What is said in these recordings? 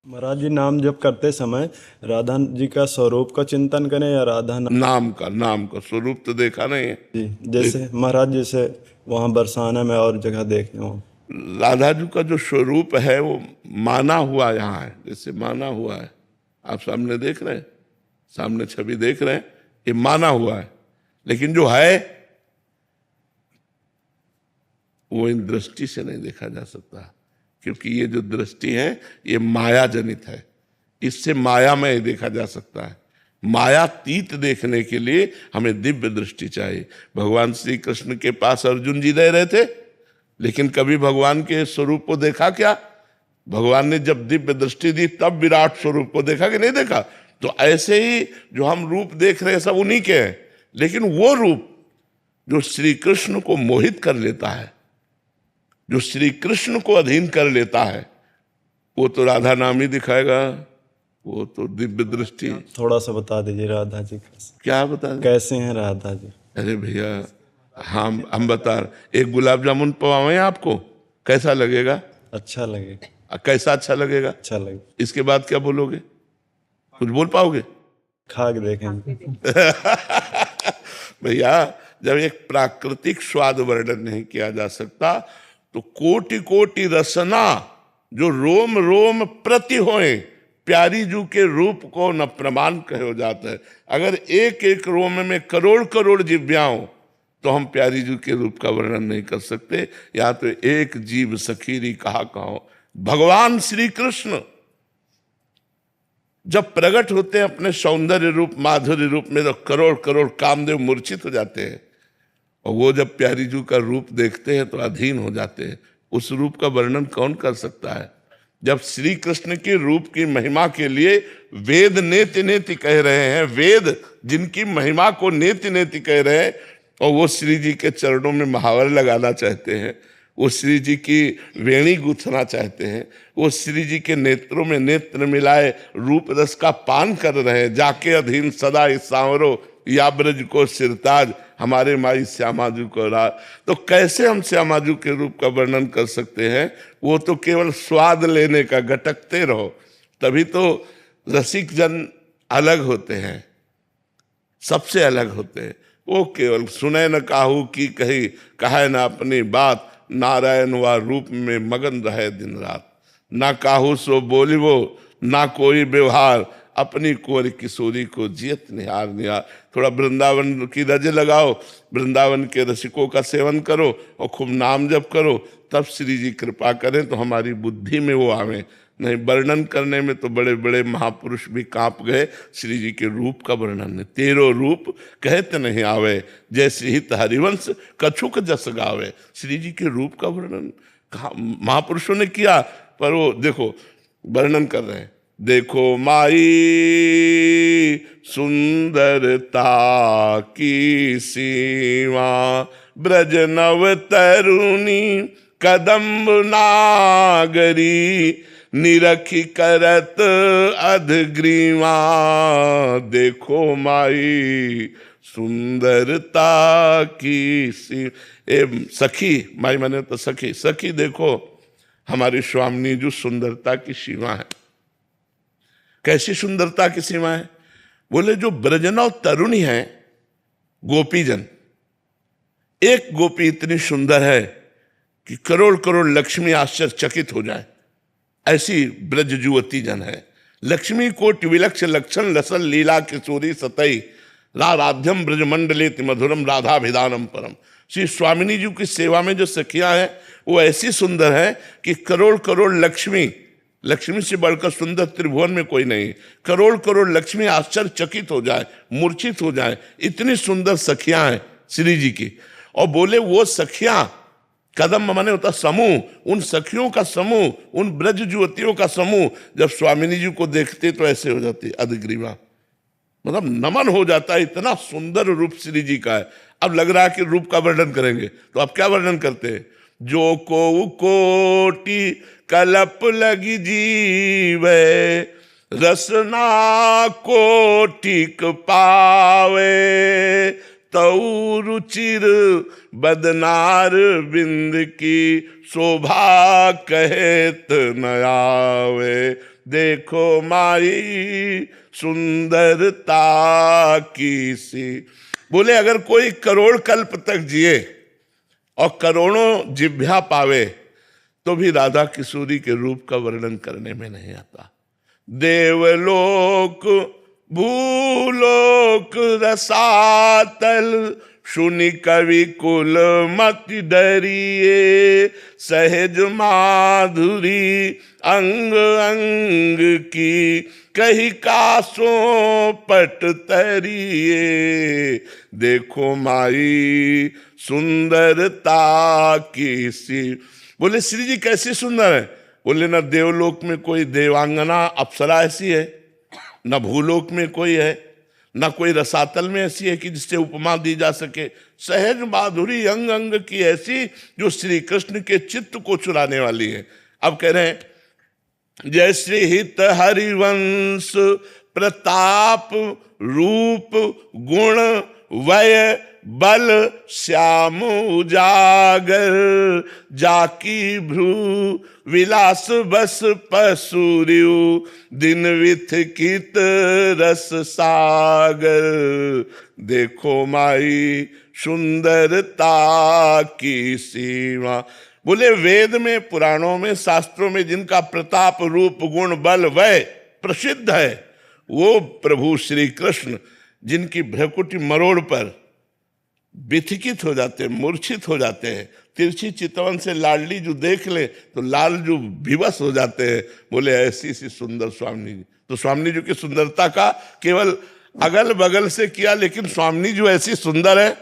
महाराज जी, नाम जप करते समय राधा जी का स्वरूप का चिंतन करें या राधा नाम? नाम का स्वरूप तो देखा नहीं है। जी, जैसे महाराज जैसे वहाँ बरसाना में और जगह देखे हो। राधा जी का जो स्वरूप है वो माना हुआ यहाँ है, जैसे माना हुआ है। आप सामने देख रहे हैं, सामने छवि देख रहे हैं, ये माना हुआ है। लेकिन जो है वो इन दृष्टि से नहीं देखा जा सकता, क्योंकि ये जो दृष्टि है ये माया जनित है। इससे माया में देखा जा सकता है। मायातीत देखने के लिए हमें दिव्य दृष्टि चाहिए। भगवान श्री कृष्ण के पास अर्जुन जी रह रहे थे, लेकिन कभी भगवान के स्वरूप को देखा क्या? भगवान ने जब दिव्य दृष्टि दी तब विराट स्वरूप को देखा कि नहीं देखा? तो ऐसे ही जो हम रूप देख रहे हैं सब उन्हीं के हैं, लेकिन वो रूप जो श्री कृष्ण को मोहित कर लेता है, जो श्री कृष्ण को अधीन कर लेता है, वो तो राधा नाम ही दिखाएगा। वो तो दिव्य दृष्टि। थोड़ा सा बता दीजिए राधा जी कैसे क्या बता दें? कैसे हैं राधा जी? अरे भैया, हम बता रहे, एक गुलाब जामुन पवाएं आपको, कैसा लगेगा? अच्छा लगे। कैसा अच्छा लगेगा? अच्छा लगे। इसके बाद क्या बोलोगे? कुछ बोल पाओगे? खा के देखेंगे। भैया, जब एक प्राकृतिक स्वाद वर्णन नहीं किया जा सकता तो कोटि कोटि रसना जो रोम रोम प्रति होए प्यारी जू के रूप को न प्रमाण कहो जाता है। अगर एक एक रोम में करोड़ करोड़ जिव्याओं तो हम प्यारी जू के रूप का वर्णन नहीं कर सकते। या तो एक जीव सखीरी कहा कहो। भगवान श्री कृष्ण जब प्रकट होते हैं अपने सौंदर्य रूप माधुर्य रूप में तो करोड़ करोड़ कामदेव मूर्छित हो जाते हैं, और वो जब प्यारी जू का रूप देखते हैं तो अधीन हो जाते हैं। उस रूप का वर्णन कौन कर सकता है? जब श्री कृष्ण के रूप की महिमा के लिए वेद नेति नेति कह रहे हैं, वेद जिनकी महिमा को नेति नेति कह रहे हैं, और वो श्री जी के चरणों में महावर लगाना चाहते हैं, वो श्री जी की वेणी गूंथना चाहते हैं, वो श्री जी के नेत्रों में नेत्र मिलाए रूप रस का पान कर रहे हैं। जाके अधीन सदा इस सांवरो या ब्रज को सिरताज, हमारे माई श्यामाजू को राज। तो कैसे हम श्यामाजू के रूप का वर्णन कर सकते हैं? वो तो केवल स्वाद लेने का, गटकते रहो। तभी तो रसिक जन अलग होते हैं, सबसे अलग होते हैं। वो केवल सुने न काहू की कही, कहे न अपनी बात, नारायण व रूप में मगन रहे दिन रात। ना काहू सो बोलिवो ना कोई व्यवहार, अपनी कुंवर किशोरी को जियत निहार निहार। थोड़ा वृंदावन की रज लगाओ, वृंदावन के रसिकों का सेवन करो और खूब नाम जप करो, तब श्री जी कृपा करें तो हमारी बुद्धि में वो आवे। नहीं, वर्णन करने में तो बड़े बड़े महापुरुष भी कांप गए। श्री जी के रूप का वर्णन है। तेरो रूप कहते नहीं आवे, जैसे हित हरिवंश कछुक जस गावे। श्री जी के रूप का वर्णन महापुरुषों ने किया, पर वो देखो वर्णन कर रहे हैं। देखो माई सुंदरता की सीमा, ब्रज नव तरुणी कदम्ब नागरी, निरखी करत अधग्रीवा। देखो माई सुंदरता की सखी, माई माने तो सखी, सखी देखो हमारी स्वामिनी जो सुंदरता की सीमा है। कैसी सुंदरता की सीमा है? बोले जो ब्रजनव तरुणी है, गोपीजन, एक गोपी इतनी सुंदर है कि करोड़ करोड़ लक्ष्मी आश्चर्यचकित हो जाए, ऐसी ब्रज जुवती जन है। लक्ष्मी कोटि विलक्ष लक्षण लसल लीला किशोरी सतई, राधाध्यम ब्रजमंडलेत मधुरम राधाभिधानम परम। श्री स्वामिनी जी की सेवा में जो सखियां हैं वो ऐसी सुंदर है कि करोड़ करोड़ लक्ष्मी, लक्ष्मी से बढ़कर सुंदर त्रिभुवन में कोई नहीं, करोड़ करोड़ लक्ष्मी आश्चर्यचकित हो जाए, मूर्छित हो जाए, इतनी सुंदर सखियां हैं श्री जी की। और बोले वो सखियां, कदम माने होता समूह, उन सखियों का समूह, उन ब्रज युवतियों का समूह जब स्वामिनी जी को देखते तो ऐसे हो जाते अधग्रीवा, मतलब नमन हो जाता है। इतना सुंदर रूप श्री जी का है। अब लग रहा है कि रूप का वर्णन करेंगे, तो अब क्या वर्णन करते हैं? जो को कोटि कलप लगी जीवे, रसना कोटिक पावे, तऊ रुचिर बदनार बिंद की शोभा कहेत न आवे। देखो माई सुंदरता की सी। बोले अगर कोई करोड़ कल्प तक जिए और करोड़ों जिभ्या पावे तो भी राधा किशोरी के रूप का वर्णन करने में नहीं आता। देवलोक भूलोक रसातल सुनि कवि कुल मति डरिए, सहज माधुरी अंग अंग की कही कासों पट तरिए। देखो माई सुंदरता की सी। बोले श्री जी कैसी सुंदर है? बोले न देवलोक में कोई देवांगना अप्सरा ऐसी है, न भूलोक में कोई है, न कोई रसातल में ऐसी है कि जिससे उपमा दी जा सके। सहज माधुरी अंग अंग की ऐसी जो श्री कृष्ण के चित्त को चुराने वाली है। अब कह रहे हैं जय श्री हित हरिवंश प्रताप रूप गुण वय बल श्याम उजागर, जाकी भ्रू विलास बस पसूर्यु दिन विथकित रस सागर। देखो माई सुंदरता की सीमा। बोले वेद में पुराणों में शास्त्रों में जिनका प्रताप रूप गुण बल वय प्रसिद्ध है, वो प्रभु श्री कृष्ण जिनकी भ्रकुटी मरोड़ पर विथिकित हो जाते हैं, मूर्छित हो जाते हैं। तिरछी चितवन से लाडली जो देख ले तो लाल जो विवश हो जाते हैं। बोले ऐसी सी सुंदर स्वामी जी। तो स्वामी जी की सुंदरता का केवल अगल बगल से किया, लेकिन स्वामी जी ऐसी सुंदर है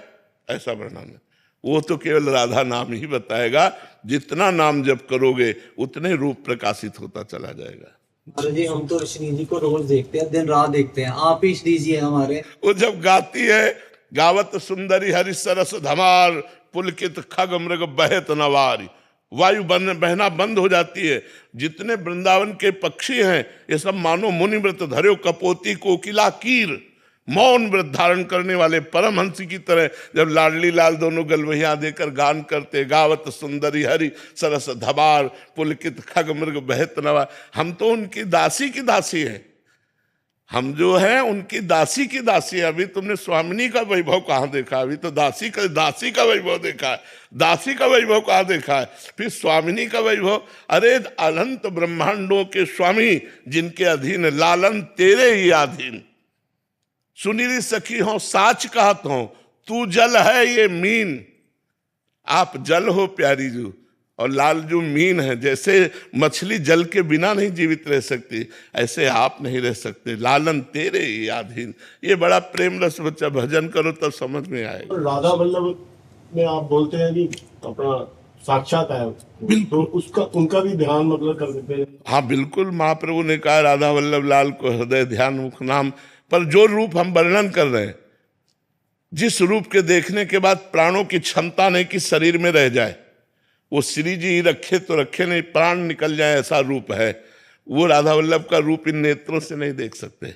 ऐसा वर्णन है। वो तो केवल राधा नाम ही बताएगा। जितना नाम जप करोगे उतने रूप प्रकाशित होता चला जाएगा। महाराज जी हम तो श्री जी को रोज देखते हैं, दिन रात देखते हैं, आप ही श्री जी हैं हमारे। वो जब गाती है गावत सुंदरी हरि सरस धमार, पुलकित खग मृग बहत नवारी, वायु बहना बंद हो जाती है। जितने वृंदावन के पक्षी हैं ये सब मानो मुनि व्रत धर्यो कपोती कोकिला कीर, मौन व्रत धारण करने वाले परमहंस की तरह जब लाडली लाल दोनों गलवहिया देकर गान करते, गावत सुंदरी हरि सरस धमार, पुलकित खग मृग बहत नवार। हम तो उनकी दासी की दासी हैं, हम जो हैं उनकी दासी की दासी है। अभी तुमने स्वामिनी का वैभव कहाँ देखा? अभी तो दासी का वैभव देखा है। दासी का वैभव कहाँ देखा है? फिर स्वामिनी का वैभव। अरे अनंत ब्रह्मांडों के स्वामी जिनके अधीन लालन तेरे ही अधीन, सुनीली सखी हो साच कहत हो, तू जल है ये मीन। आप जल हो प्यारी जू और लाल जो मीन है। जैसे मछली जल के बिना नहीं जीवित रह सकती, ऐसे आप नहीं रह सकते। लालन तेरे ही अधीन। ये बड़ा प्रेम रस बच्चा, भजन करो तब समझ में आएगा। राधा वल्लभ में आप बोलते हैं कि अपना साक्षात है, तो उसका उनका भी ध्यान मतलब कर देते हैं। हाँ बिल्कुल, महाप्रभु ने कहा राधा वल्लभ लाल को हृदय ध्यान मुख नाम। पर जो रूप हम वर्णन कर रहे हैं, जिस रूप के देखने के बाद प्राणों की क्षमता नहीं कि शरीर में रह जाए, वो श्री जी ही रखे तो रखे नहीं प्राण निकल जाए ऐसा रूप है। वो राधा वल्लभ का रूप इन नेत्रों से नहीं देख सकते।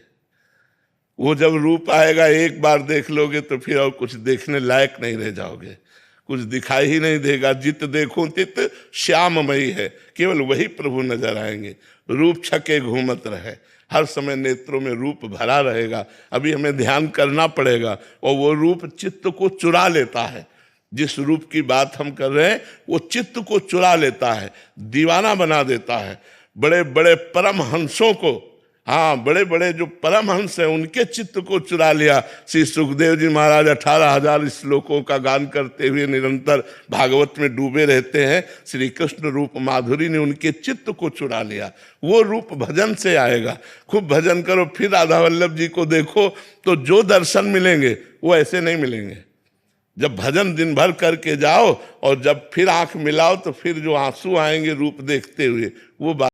वो जब रूप आएगा एक बार देख लोगे तो फिर और कुछ देखने लायक नहीं रह जाओगे, कुछ दिखाई ही नहीं देगा। जित देखो तित श्याममयी है, केवल वही प्रभु नजर आएंगे। रूप छके घूमत रहे, हर समय नेत्रों में रूप भरा रहेगा। अभी हमें ध्यान करना पड़ेगा। और वो रूप चित्त को चुरा लेता है। जिस रूप की बात हम कर रहे हैं वो चित्त को चुरा लेता है, दीवाना बना देता है। बड़े बड़े परमहंसों को, हाँ बड़े बड़े जो परमहंस हैं उनके चित्त को चुरा लिया। श्री सुखदेव जी महाराज 18,000 श्लोकों का गान करते हुए निरंतर भागवत में डूबे रहते हैं। श्री कृष्ण रूप माधुरी ने उनके चित्त को चुरा लिया। वो रूप भजन से आएगा। खूब भजन करो, फिर राधा वल्लभ जी को देखो तो जो दर्शन मिलेंगे वो ऐसे नहीं मिलेंगे। जब भजन दिन भर करके जाओ और जब फिर आंख मिलाओ तो फिर जो आंसू आएंगे रूप देखते हुए, वो बात